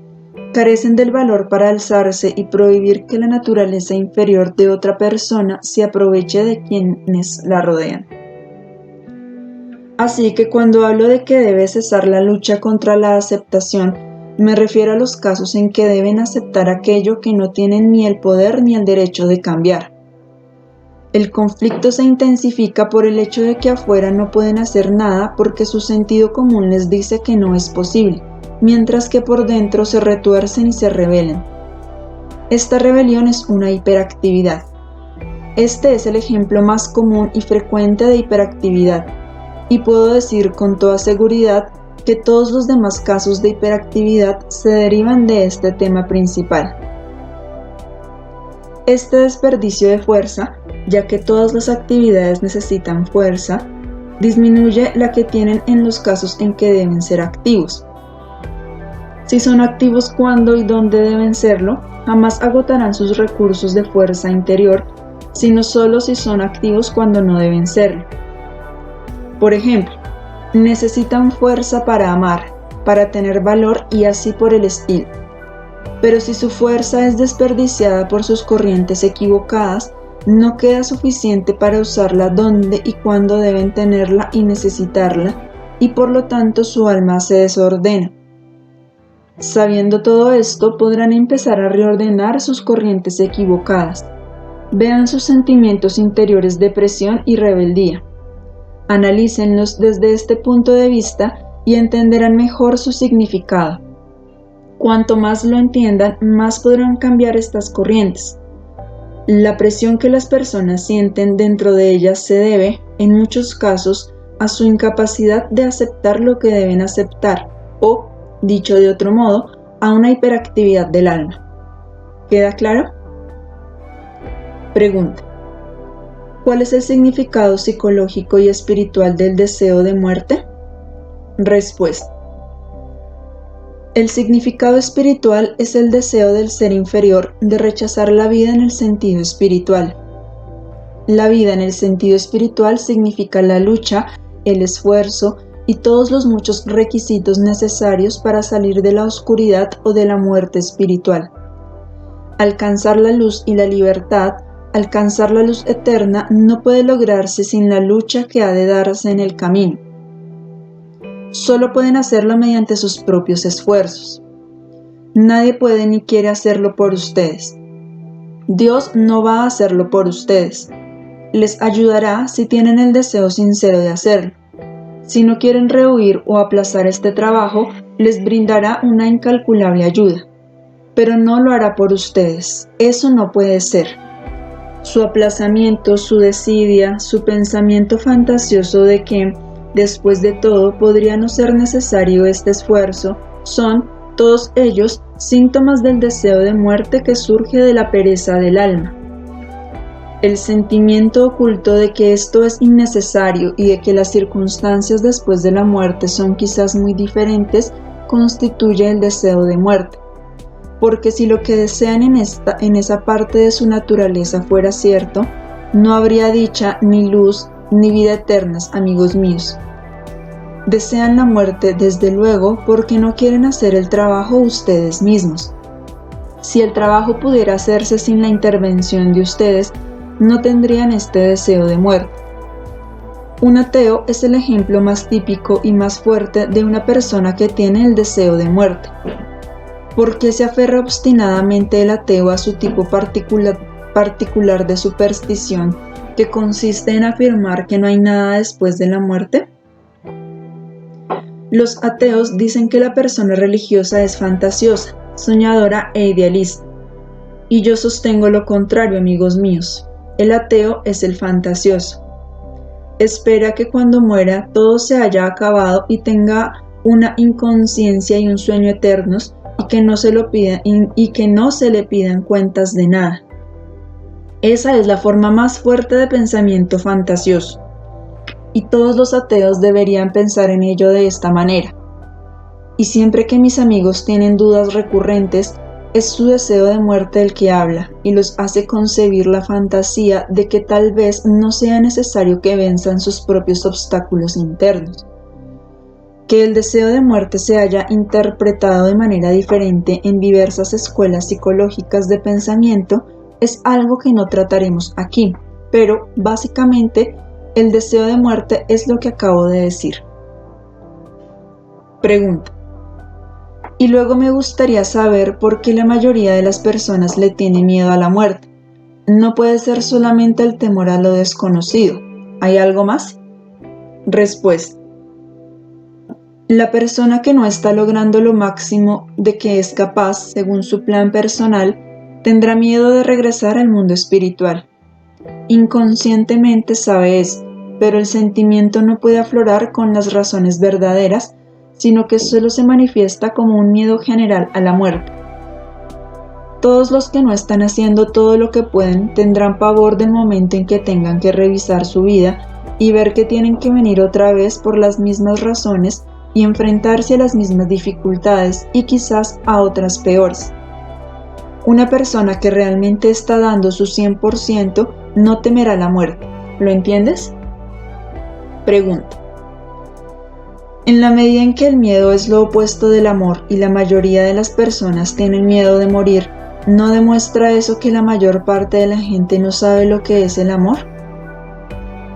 carecen del valor para alzarse y prohibir que la naturaleza inferior de otra persona se aproveche de quienes la rodean. Así que cuando hablo de que debe cesar la lucha contra la aceptación, me refiero a los casos en que deben aceptar aquello que no tienen ni el poder ni el derecho de cambiar. El conflicto se intensifica por el hecho de que afuera no pueden hacer nada porque su sentido común les dice que no es posible, mientras que por dentro se retuercen y se rebelan. Esta rebelión es una hiperactividad. Este es el ejemplo más común y frecuente de hiperactividad, y puedo decir con toda seguridad que todos los demás casos de hiperactividad se derivan de este tema principal. Este desperdicio de fuerza, ya que todas las actividades necesitan fuerza, disminuye la que tienen en los casos en que deben ser activos. Si son activos cuando y donde deben serlo, jamás agotarán sus recursos de fuerza interior, sino solo si son activos cuando no deben serlo. Por ejemplo, necesitan fuerza para amar, para tener valor y así por el estilo. Pero si su fuerza es desperdiciada por sus corrientes equivocadas, no queda suficiente para usarla donde y cuando deben tenerla y necesitarla, y por lo tanto su alma se desordena. Sabiendo todo esto, podrán empezar a reordenar sus corrientes equivocadas. Vean sus sentimientos interiores de presión y rebeldía. Analícenlos desde este punto de vista y entenderán mejor su significado. Cuanto más lo entiendan, más podrán cambiar estas corrientes. La presión que las personas sienten dentro de ellas se debe, en muchos casos, a su incapacidad de aceptar lo que deben aceptar, o, dicho de otro modo, a una hiperactividad del alma. ¿Queda claro? Pregunta: ¿cuál es el significado psicológico y espiritual del deseo de muerte? Respuesta: el significado espiritual es el deseo del ser inferior de rechazar la vida en el sentido espiritual. La vida en el sentido espiritual significa la lucha, el esfuerzo y todos los muchos requisitos necesarios para salir de la oscuridad o de la muerte espiritual. Alcanzar la luz y la libertad, alcanzar la luz eterna, no puede lograrse sin la lucha que ha de darse en el camino. Solo pueden hacerlo mediante sus propios esfuerzos. Nadie puede ni quiere hacerlo por ustedes. Dios no va a hacerlo por ustedes. Les ayudará si tienen el deseo sincero de hacerlo. Si no quieren rehuir o aplazar este trabajo, les brindará una incalculable ayuda. Pero no lo hará por ustedes. Eso no puede ser. Su aplazamiento, su desidia, su pensamiento fantasioso de que, después de todo, podría no ser necesario este esfuerzo, son, todos ellos, síntomas del deseo de muerte que surge de la pereza del alma. El sentimiento oculto de que esto es innecesario y de que las circunstancias después de la muerte son quizás muy diferentes constituye el deseo de muerte. Porque si lo que desean en esa parte de su naturaleza fuera cierto, no habría dicha, ni luz, ni vida eternas, amigos míos. Desean la muerte, desde luego, porque no quieren hacer el trabajo ustedes mismos. Si el trabajo pudiera hacerse sin la intervención de ustedes, no tendrían este deseo de muerte. Un ateo es el ejemplo más típico y más fuerte de una persona que tiene el deseo de muerte. ¿Por qué se aferra obstinadamente el ateo a su tipo particular de superstición, que consiste en afirmar que no hay nada después de la muerte? Los ateos dicen que la persona religiosa es fantasiosa, soñadora e idealista. Y yo sostengo lo contrario, amigos míos. El ateo es el fantasioso. Espera que cuando muera todo se haya acabado y tenga una inconsciencia y un sueño eternos, y que no se le pidan cuentas de nada. Esa es la forma más fuerte de pensamiento fantasioso. Y todos los ateos deberían pensar en ello de esta manera. Y siempre que mis amigos tienen dudas recurrentes, es su deseo de muerte el que habla y los hace concebir la fantasía de que tal vez no sea necesario que venzan sus propios obstáculos internos. Que el deseo de muerte se haya interpretado de manera diferente en diversas escuelas psicológicas de pensamiento es algo que no trataremos aquí, pero básicamente el deseo de muerte es lo que acabo de decir. Pregunta. Y luego me gustaría saber por qué la mayoría de las personas le tiene miedo a la muerte. No puede ser solamente el temor a lo desconocido. ¿Hay algo más? Respuesta. La persona que no está logrando lo máximo de que es capaz, según su plan personal, tendrá miedo de regresar al mundo espiritual. Inconscientemente sabe eso, pero el sentimiento no puede aflorar con las razones verdaderas, sino que solo se manifiesta como un miedo general a la muerte. Todos los que no están haciendo todo lo que pueden tendrán pavor del momento en que tengan que revisar su vida y ver que tienen que venir otra vez por las mismas razones y enfrentarse a las mismas dificultades y quizás a otras peores. Una persona que realmente está dando su 100% no temerá la muerte. ¿Lo entiendes? Pregunta. En la medida en que el miedo es lo opuesto del amor y la mayoría de las personas tienen miedo de morir, ¿no demuestra eso que la mayor parte de la gente no sabe lo que es el amor?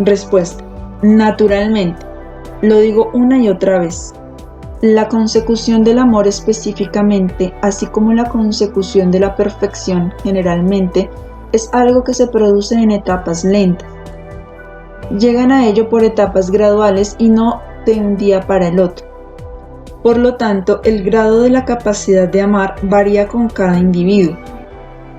Respuesta. Naturalmente. Lo digo una y otra vez. La consecución del amor específicamente, así como la consecución de la perfección generalmente, es algo que se produce en etapas lentas. Llegan a ello por etapas graduales y no de un día para el otro. Por lo tanto, el grado de la capacidad de amar varía con cada individuo.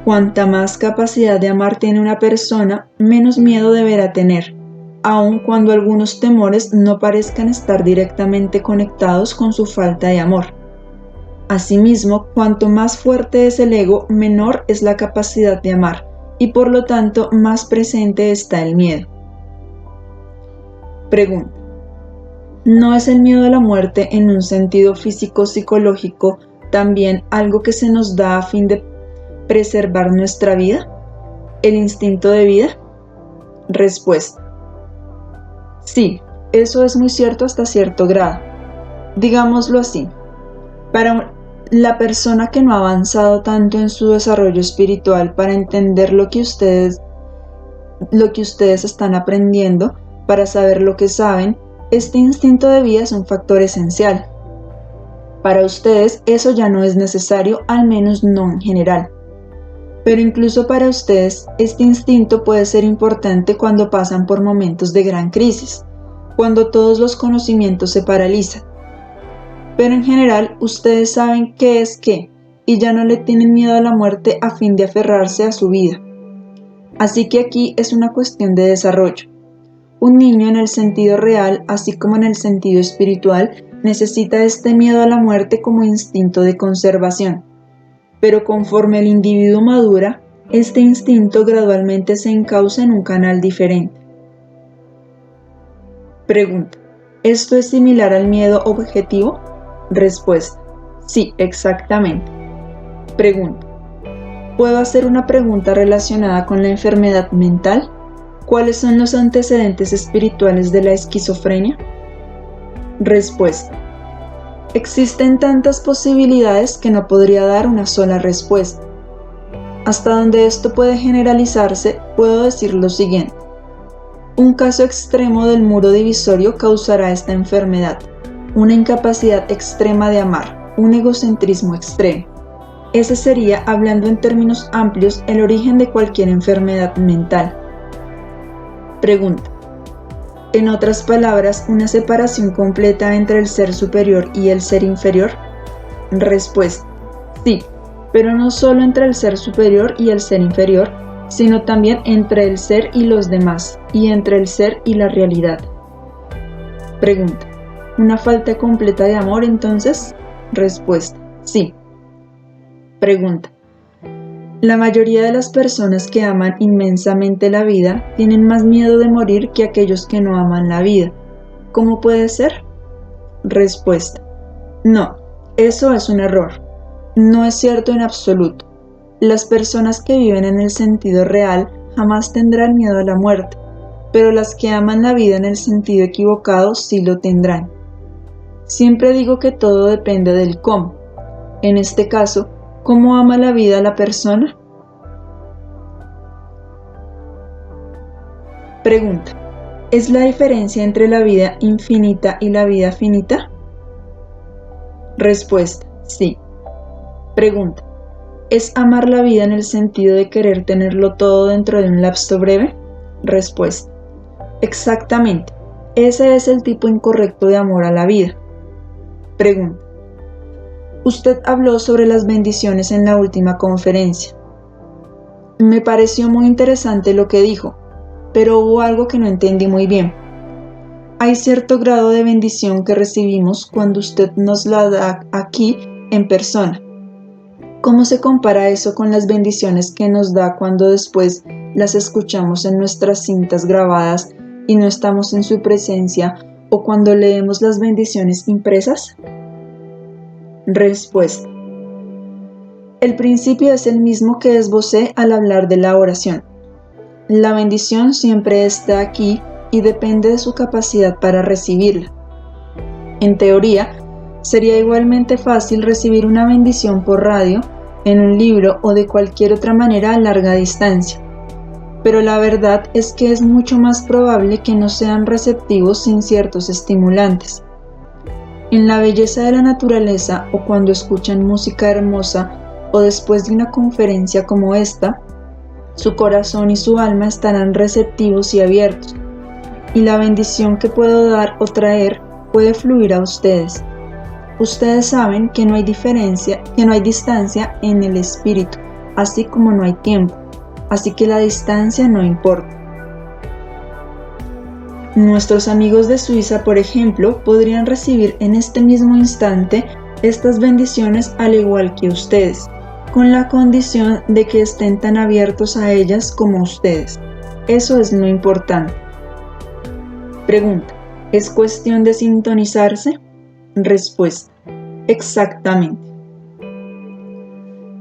Cuanta más capacidad de amar tiene una persona, menos miedo deberá tener, aun cuando algunos temores no parezcan estar directamente conectados con su falta de amor. Asimismo, cuanto más fuerte es el ego, menor es la capacidad de amar, y por lo tanto más presente está el miedo. Pregunta. ¿No es el miedo a la muerte en un sentido físico-psicológico también algo que se nos da a fin de preservar nuestra vida? ¿El instinto de vida? Respuesta. Sí, eso es muy cierto hasta cierto grado. Digámoslo así, para la persona que no ha avanzado tanto en su desarrollo espiritual para entender lo que ustedes están aprendiendo, para saber lo que saben, este instinto de vida es un factor esencial. Para ustedes eso ya no es necesario, al menos no en general. Pero incluso para ustedes, este instinto puede ser importante cuando pasan por momentos de gran crisis, cuando todos los conocimientos se paralizan. Pero en general, ustedes saben qué es qué, y ya no le tienen miedo a la muerte a fin de aferrarse a su vida. Así que aquí es una cuestión de desarrollo. Un niño en el sentido real, así como en el sentido espiritual, necesita este miedo a la muerte como instinto de conservación. Pero conforme el individuo madura, Este instinto gradualmente se encauza en un canal diferente. Pregunta: ¿esto es similar al miedo objetivo? Respuesta: sí, exactamente. Pregunta: ¿puedo hacer una pregunta relacionada con la enfermedad mental? ¿Cuáles son los antecedentes espirituales de la esquizofrenia? Respuesta: existen tantas posibilidades que no podría dar una sola respuesta. Hasta donde esto puede generalizarse, puedo decir lo siguiente. Un caso extremo del muro divisorio causará esta enfermedad, una incapacidad extrema de amar, un egocentrismo extremo. Ese sería, hablando en términos amplios, el origen de cualquier enfermedad mental. Pregunta: en otras palabras, ¿una separación completa entre el ser superior y el ser inferior? Respuesta: sí, pero no solo entre el ser superior y el ser inferior, sino también entre el ser y los demás, y entre el ser y la realidad. Pregunta: ¿una falta completa de amor entonces? Respuesta: sí. Pregunta: la mayoría de las personas que aman inmensamente la vida tienen más miedo de morir que aquellos que no aman la vida. ¿Cómo puede ser? Respuesta: no, eso es un error. No es cierto en absoluto. Las personas que viven en el sentido real jamás tendrán miedo a la muerte, pero las que aman la vida en el sentido equivocado sí lo tendrán. Siempre digo que todo depende del cómo. En este caso, ¿cómo ama la vida la persona? Pregunta: ¿es la diferencia entre la vida infinita y la vida finita? Respuesta: sí. Pregunta: ¿es amar la vida en el sentido de querer tenerlo todo dentro de un lapso breve? Respuesta: exactamente. Ese es el tipo incorrecto de amor a la vida. Pregunta: usted habló sobre las bendiciones en la última conferencia. Me pareció muy interesante lo que dijo, pero hubo algo que no entendí muy bien. Hay cierto grado de bendición que recibimos cuando usted nos la da aquí en persona. ¿Cómo se compara eso con las bendiciones que nos da cuando después las escuchamos en nuestras cintas grabadas y no estamos en su presencia, o cuando leemos las bendiciones impresas? Respuesta: el principio es el mismo que esbocé al hablar de la oración. La bendición siempre está aquí y depende de su capacidad para recibirla. En teoría, sería igualmente fácil recibir una bendición por radio, en un libro o de cualquier otra manera a larga distancia. Pero la verdad es que es mucho más probable que no sean receptivos sin ciertos estimulantes. En la belleza de la naturaleza, o cuando escuchan música hermosa, o después de una conferencia como esta, su corazón y su alma estarán receptivos y abiertos, y la bendición que puedo dar o traer puede fluir a ustedes. Ustedes saben que no hay distancia en el espíritu, así como no hay tiempo, así que la distancia no importa. Nuestros amigos de Suiza, por ejemplo, podrían recibir en este mismo instante estas bendiciones al igual que ustedes, con la condición de que estén tan abiertos a ellas como ustedes. Eso es lo importante. Pregunta: ¿es cuestión de sintonizarse? Respuesta: exactamente.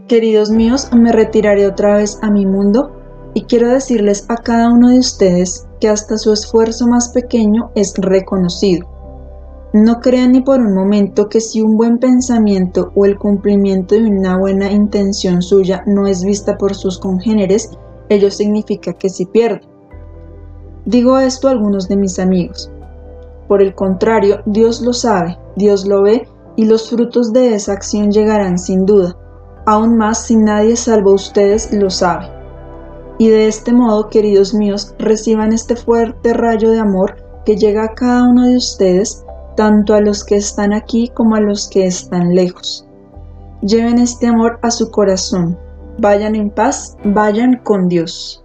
Queridos míos, me retiraré otra vez a mi mundo y quiero decirles a cada uno de ustedes que hasta su esfuerzo más pequeño es reconocido. No crean ni por un momento que si un buen pensamiento o el cumplimiento de una buena intención suya no es vista por sus congéneres, ello significa que sí pierde. Digo esto a algunos de mis amigos. Por el contrario, Dios lo sabe, Dios lo ve, y los frutos de esa acción llegarán sin duda, aún más si nadie salvo ustedes lo sabe. Y de este modo, queridos míos, reciban este fuerte rayo de amor que llega a cada uno de ustedes, tanto a los que están aquí como a los que están lejos. Lleven este amor a su corazón. Vayan en paz, vayan con Dios.